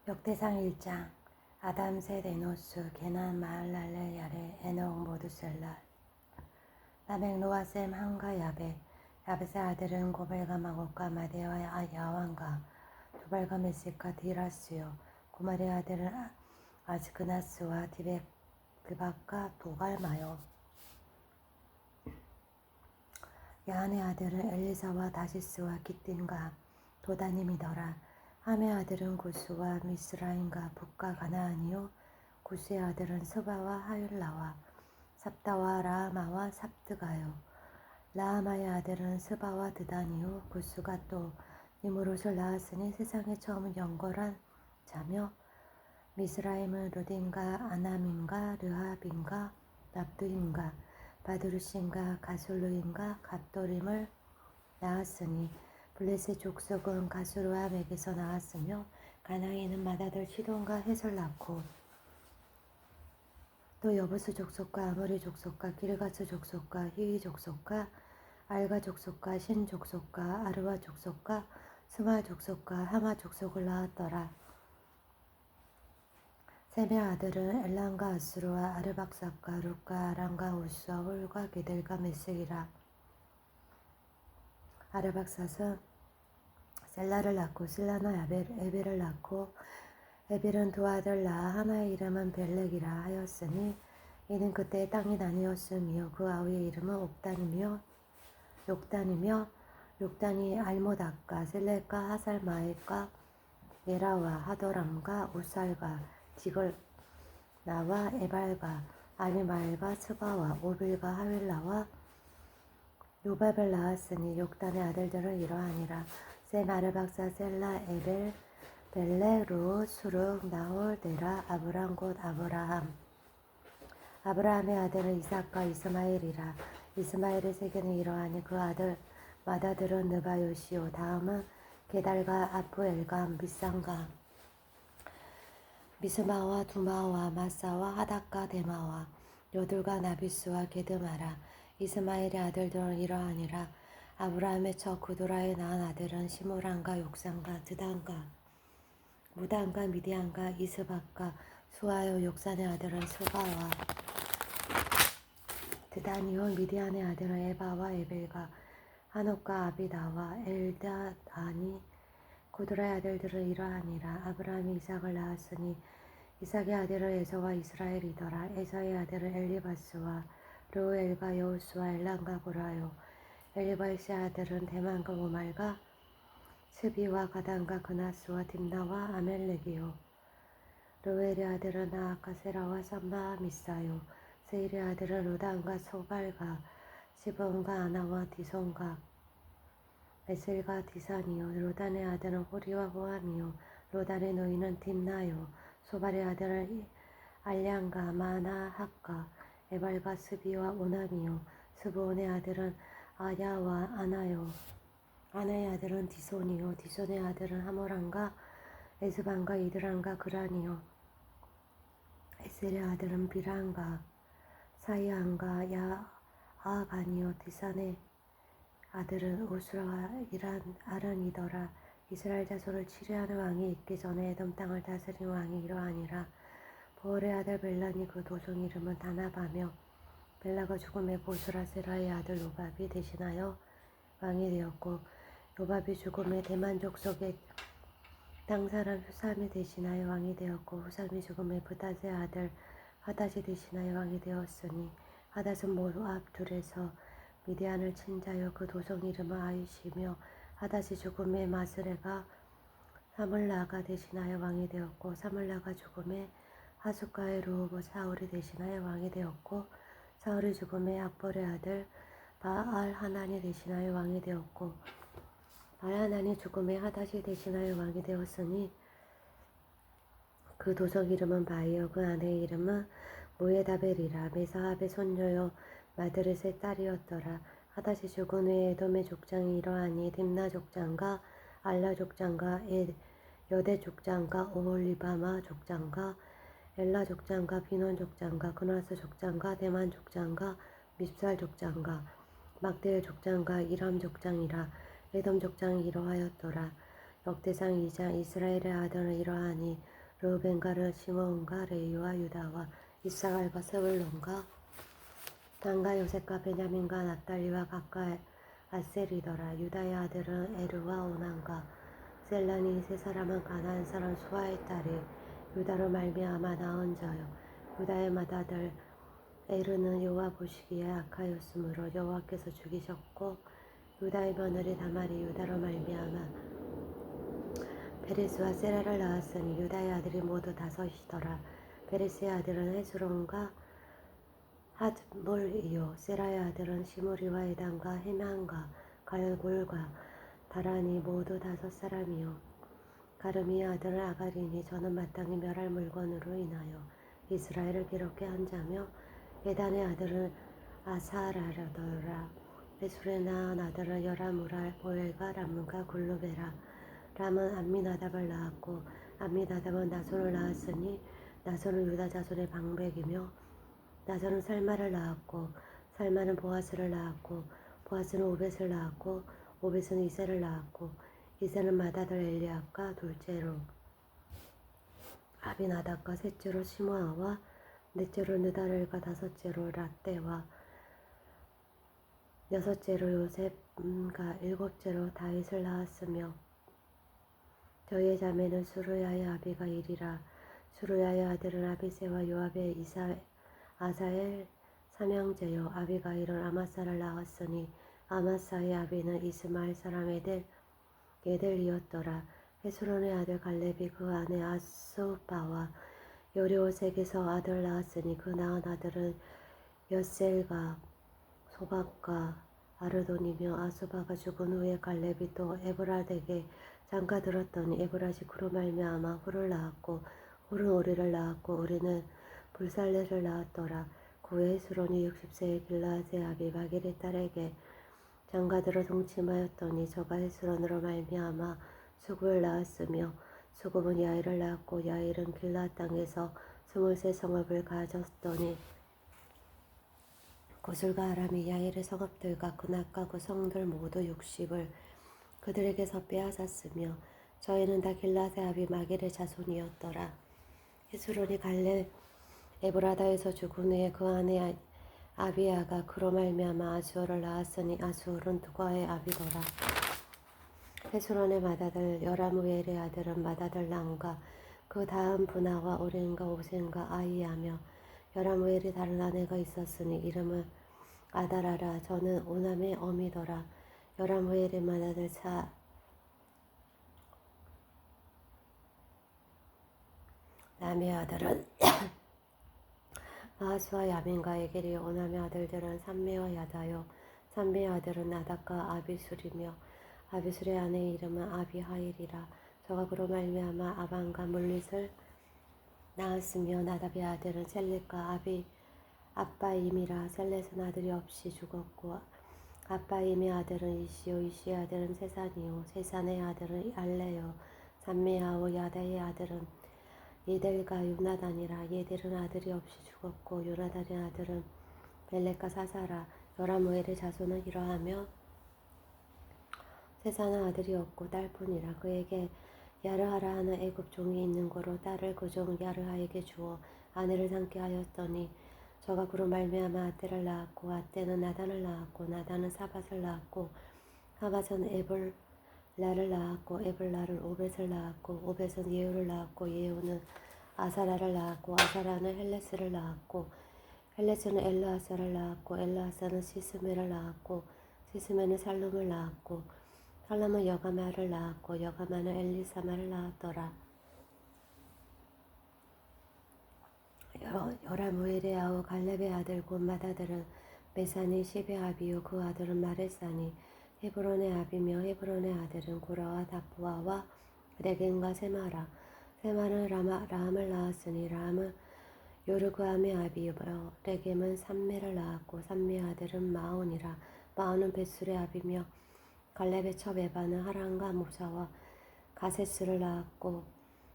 역대상 1장. 아담 셋 에노스 게난 마할랄레 야레 에녹 모두셀라. 라멕 노아 셈 함과 야벳. 야벳의 아들은 고발과 마곡과 마데와 야완과 두발과 메식과 디라스요. 고말의 아들은 아스그나스와 디백그박과 도갈마요. 야한의 아들은 엘리사와 다시스와 기띔과 도다님이더라. 함의 아들은 구스와 미스라임과 북과 가나안이요. 구스의 아들은 스바와 하율라와 삽다와 라하마와 삽드가요. 라하마의 아들은 스바와 드다니요. 구스가 또 니므롯을 낳았으니 세상에 처음 영걸한 자며 미스라임은 루딘과 아나민과 르하빈과 납두임과 바두르신과 가술루임과 갑도림을 낳았으니 블레셋 족속은 가수르함에게서 나왔으며 가나안은 맏아들 시돈과 헷을 낳고 또 여부스 족속과 아모리 족속과 기르가스 족속과 히위 족속과 알가 족속과 신 족속과 아르와 족속과 스마 족속과 하마 족속을 낳았더라. 셈의 아들은 엘람과 아스루와 아르박삭과 룻과 아람과 우스와 홀과 게델과 메섹이라. 아르박삭은 셀라를 낳고 실라나 에벨을 낳고 에벨은 두 아들 낳아 하나의 이름은 벨렉이라 하였으니 이는 그때 땅이 나뉘었으며 그 아우의 이름은 욕단이며 욕단이 알모닥과 셀렉과 하살마액과 예라와 하도람과 우살과 디글나와 에발과 아미말과 스바와 오빌과 하윌라와 요밥을 낳았으니 욕단의 아들들은 이러하니라. 셈 아르박사 셀라 에벨 벨렉 루 수룩 나홀 데라 아브람 곧 아브라함. 아브라함의 아들은 이삭과 이스마엘이라. 이스마엘의 세계는 이러하니 그 아들 맏아들은 느바요시요. 다음은 게달과 아프엘과 미상과 미스마와 두마와 마사와 하닥과 데마와 요들과 나비스와 게드마라. 이스마엘의 아들들은 이러하니라. 아브라함의 첫 구두라에 낳은 아들은 시므란과 욕산과 드단과 무단과 미디안과 이스박과 수아요. 욕산의 아들은 스바와 드다니요. 미디안의 아들은 에바와 에벨과 하녹과 아비다와 엘다다니. 구두라의 아들들은 이러하니라. 아브라함이 이삭을 낳았으니 이삭의 아들은 에서와 이스라엘이더라. 에서의 아들은 엘리바스와 르우엘과 여우스와 엘람과 고라요. 엘리바스의 아들은 대만과 오말과 스비와 가단과 그나스와 딥나와 아멜렉이요. 르우엘의 아들은 나아카 세라와 삼마 미사요. 세일의 아들은 로단과 소발과 시본과 아나와 디손과 에셀과 디산이요. 로단의 아들은 호리와 호함이요. 로단의 노인은 딥나요. 소발의 아들은 알량과 마나학과 에발과 스비와 오남이요. 스브온의 아들은 아야와 아나요. 아나의 아들은 디손이요. 디손의 아들은 하모란과 에스반과 이드란과 그란이요. 에셀의 아들은 비란과 사이안과 야아간이요. 디산의 아들은 우스라와 아른이더라. 이스라엘 자손을 치료하는 왕이 있기 전에 에돔 땅을 다스린 왕이 이러하니라. 보올의 아들 벨란이 그 도성 이름은 다나바며 벨라가 죽음에 보스라 세라의 아들 요밥이 대신하여 왕이 되었고 요밥이 죽음에 대만 족속의 땅사람 후삼이 대신하여 왕이 되었고 후삼이 죽음에 부닷의 아들 하닷이 대신하여 왕이 되었으니 하닷은 모압 둘에서 미디안을 친 자요. 그 도성 이름은 아이시며 하닷이 죽음에 마스레가 사물라가 대신하여 왕이 되었고 사물라가 죽음에 하숫가의 르호보 사울이 대신하여 왕이 되었고 사울이 죽음에 악볼의 아들 바알 하난이 대신하여 왕이 되었고 바알 하난이 죽음에 하닷이 대신하여 왕이 되었으니 그 도성 이름은 바이요. 그 아내의 이름은 모에다벨이라. 메사합의 손녀요 마드르의 딸이었더라. 하닷이 죽은 후에 에돔의 족장이 이러하니 딥나 족장과 알라 족장과 여대 족장과 오홀리바마 족장과 엘라 족장과 비논 족장과 그나스 족장과 대만 족장과 밉살 족장과 막대엘 족장과 이람 족장이라. 에돔 족장이 이러하였더라. 역대상 2장. 이스라엘의 아들은 이러하니 르우벤과 시므온과 레위와 유다와 이사갈과 스불론과 단과 요셉과 베냐민과 납달리와 각각 아셀이더라. 유다의 아들은 에르와 오난과 셀란이 세 사람은 가나안 사람 수아의 딸이 유다로 말미암아 낳은 자요. 유다의 맏아들 에르는 여호와 보시기에 악하였으므로 여호와께서 죽이셨고 유다의 며느리 다말이 유다로 말미암아 베레스와 세라를 낳았으니 유다의 아들이 모두 다섯이더라. 베레스의 아들은 헤스론과 핫몰이요 세라의 아들은 시므리와 에단과 헤만과 갈골과 다란이 모두 다섯 사람이요 가르미의 아들은 아가리니 저는 마땅히 멸할 물건으로 인하여 이스라엘을 기록해 한 자며 에단의 아들은 아사라더라. 베술의 낳은 아들은 여라무랄 보엘과 람문과 굴루베라. 람은 암미나답을 낳았고 암미나답은 나손을 낳았으니 나손은 유다 자손의 방백이며 나손은 살마를 낳았고 살마는 보아스를 낳았고 보아스는 오벳을 낳았고 오벳은 이새를 낳았고 이새는 맏아들 엘리압과 둘째로 아비나답과 셋째로 시므아와 넷째로 느다렐과 다섯째로 라떼와 여섯째로 요셉과 일곱째로 다윗을 낳았으며 저희의 자매는 수르야의 아비가일이라. 수르야의 아들은 아비새와 요압의 아사엘 삼형제요 아비가일은 아마사를 낳았으니 아마사의 아비는 이스마엘 사람 에델이었더라. 헤스론의 아들 갈렙이 그 아내 아수바와 여리오색에서 아들 낳았으니 그 낳은 아들은 엿셀과 소박과 아르돈이며 아수바가 죽은 후에 갈렙이 또 에브라덱에 장가 들었더니 에브라시 그로 말미암아 훌을 낳았고 훌은 우리를 낳았고 우리는 불살렛을 낳았더라. 그 후에 헤스론이 60세의 길라앗의 아비 마길의 딸에게 장가들어 동침하였더니 저가 헤스론으로 말미암아 수굽을 낳았으며 수굽은 야일을 낳았고 야일은 길라앗 땅에서 23성읍을 가졌더니 고술과 아람이 야일의 성읍들과 그낙과 그 성들 모두 60을 그들에게서 빼앗았으며 저희는 다 길라앗의 아비 마길의 자손이었더라. 헤스론이 갈렙 에브라다에서 죽은 후에 그 아내 아비야가 그로 말미암아 아수어를 낳았으니 아수어는 두과의 아비더라. 헤스론의 맏아들 여라무엘의 아들은 맏아들 람과 그 다음 분하와 오렌과 오센과 아이야며 여라무엘이 다른 아내가 있었으니 이름은 아다라라. 저는 오남의 어미더라. 여라무엘의 맏아들 남의 아들은 마하수와 야민과 에겔이 오남의 아들들은 삼메와 야다요 삼메의 아들은 나답과 아비술이며 아비술의 아내의 이름은 아비하일이라. 저가 그로 말미암아 아반과 물릿을 낳았으며 나답의 아들은 셀렛과 아빠임이라. 셀렛은 아들이 없이 죽었고 아빠임의 아들은 이시요 이시의 아들은 세산이요 세산의 아들은 알레요 삼메야오 야다의 아들은 예델과 요나단이라. 예델은 아들이 없이 죽었고 요나단의 아들은 벨렉과 사사라. 여라무엘의 자손은 이러하며 세산은 아들이 없고 딸뿐이라. 그에게 야르하라 하는 애굽 종이 있는 고로 딸을 그 종 야르하에게 주어 아내를 삼게 하였더니 저가 그로 말미암아 아떼를 낳았고 아떼는 나단을 낳았고 나단은 사밧을 낳았고 사밧은 에블라를 낳았고 에블라를 오벳을 낳았고 오벳은 예후를 낳았고 예후는 아사라를 낳았고 아사라는 헬레스를 낳았고 헬레스는 엘르하사를 낳았고 엘르하사는 시스메를 낳았고 시스메는 살룸을 낳았고 살룸은 여가마를 낳았고 여가마는 엘리사마를 낳았더라. 여라무엘의 아우 갈렙의 아들 곧 맏아들은 메산이 십의 아비요 그 아들은 마레산이 헤브론의 아비며 헤브론의 아들은 고라와 다부아와 레겐과 세마라. 세마는 라함을 낳았으니 라함은 요르그암의 아비요 레겜은 삼메를 낳았고 삼메의 아들은 마온이라. 마온은 벳술의 아비며 갈렙의 첩 에바는 하란과 모사와 가세스를 낳았고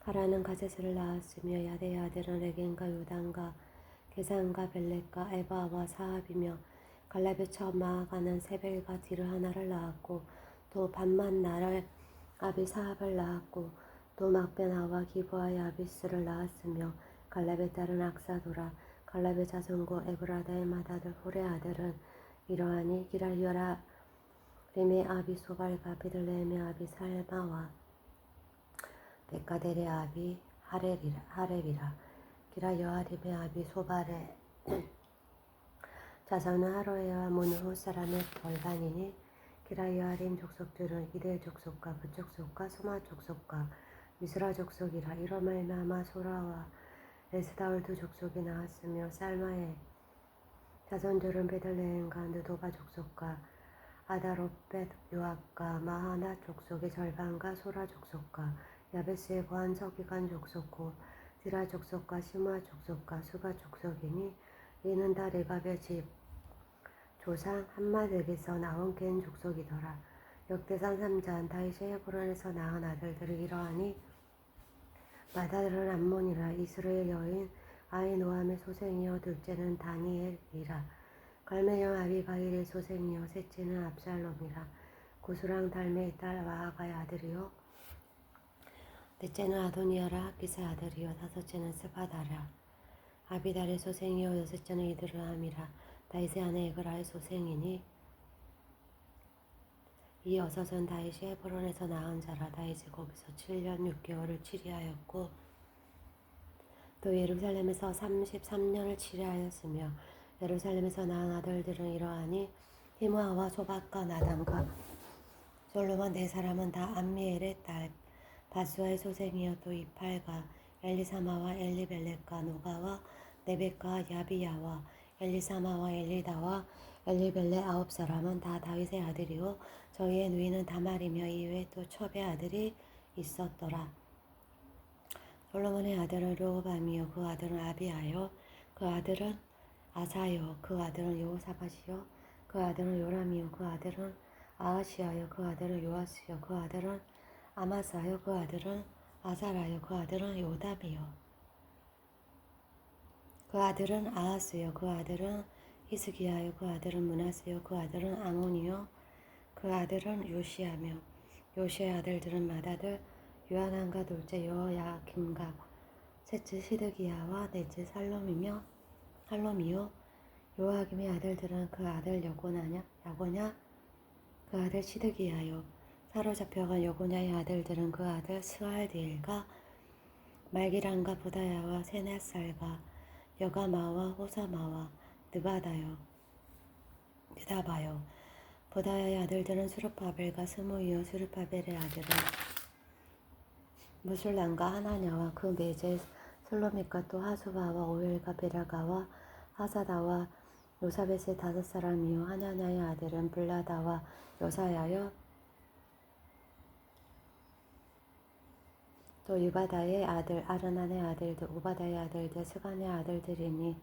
하란은 가세스를 낳았으며 야대의 아들은 레겐과 요단과 게산과 벨렉과 에바와 사합이며 갈렙의 첩 마아가는 세벨과 디르하나를 낳았고 또 반만 나를 아비 사합을 낳았고 또 막베나와 기브와 야비스를 낳았으며 갈렙의 딸은 악사도라. 갈렙의 자손고 에브라다의 맏아들 훌의 아들은 이러하니 기라요라 림의 아비 소발과 베들레헴의 아비 살마와 베카델의 아비 하렙이라. 기라요아림의 아비 소발의 자손은 하로에와 문후 사람의 벌반이니 기라요아림 족속들은 이들 족속과 부족속과 소마 족속과 미스라 족속이라. 이로 말미암아 소라와 에스다올 두 족속이 나왔으며 살마의 자손들은 베들레헴과 느도바 족속과 아다롯벳 요압과 마하나 족속의 절반과 소라 족속과 야베스의 거한 서기관 족속고 디라 족속과 시므아 족속과 수바 족속이니 이는 다 레갑의 집 조상 한마덱에서 나온 겐 족속이더라. 역대상 3장 다윗의 헤브론에서 낳은 아들들이 이러하니 맏아들은 암몬이라. 이스라엘 여인 아히노함의 소생이요 둘째는 다니엘이라. 갈멜여 아비가일의 소생이요 셋째는 압살롬이라. 구스랑 달메의 딸 마아가의 아들이요 넷째는 아도니아라 기사의 아들이요 다섯째는 스바다라. 아비달의 소생이요 여섯째는 이드르함이라. 다윗의 아내 에그라의 소생이니 이 여섯은 다윗이 헤브론에서 낳은 자라. 다윗이 거기서 7년 6개월을 치리하였고 또 예루살렘에서 33년을 치리하였으며 예루살렘에서 낳은 아들들은 이러하니 히므아와 소박과 나단과 솔로몬 네 사람은 다 암미엘의 딸 바수아의 소생이여. 또 이팔과 엘리사마와 엘리벨렉과 노가와 네벡과 야비야와 엘리사마와 엘리다와 엘리벨렉 9사람은 다 다윗의 아들이요 저희의 누이는 다말이며 이외에 또 첩의 아들이 있었더라. 솔로몬의 아들은 르호밤이요 그 아들은 아비아요 그 아들은 아사요 그 아들은 여호사밧이요 그 아들은 요람이요 그 아들은 아하시아요 그 아들은 요아스요 그 아들은 아마사요 그 아들은 아사라요 그 아들은 요담이요 그 아들은 아하스요 그 아들은 히스기야요 그 아들은 므낫세요 그 아들은 아몬이요 그 아들은 요시야며 요시의 아들들은 맏아들 요하난과 둘째 여호야김과 셋째 시드기야와 넷째 살롬이요 요하김의 아들들은 그 아들 여고냐 그 아들 시드기야요 사로잡혀간 여고냐의 아들들은 그 아들 스알디엘과 말기란과 부다야와 세네살과 여가마와 호사마와 느다바요 부다야의 아들들은 수르파벨과 스무이요 수르파벨의 아들은 무술람과 하나냐와 그 매제 슬로밋과 또 하수바와 오엘과 베라가와 하사다와 요사벳의 5사람이요 하나냐의 아들은 블라다와 요사야요 또 유바다의 아들 아르난의 아들들 오바다의 아들들 스간의 아들들이니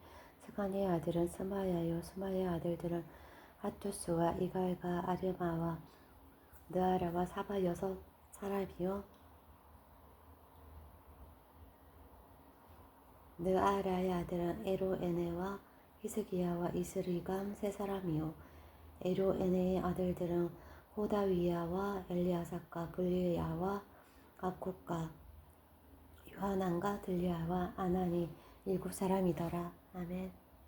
스간의 아들은 스마야요 스마야의 아들들은 하투스와 이갈과 아르마와 느아라와 사바 6사람이요 느아라의 아들은 에로에네와 히스기야와 이스리감 3사람이요 에로에네의 아들들은 호다위야와 엘리아삭과 블리야와 아콧과 요하난과 들리야와 아나니 7사람이더라. 아멘.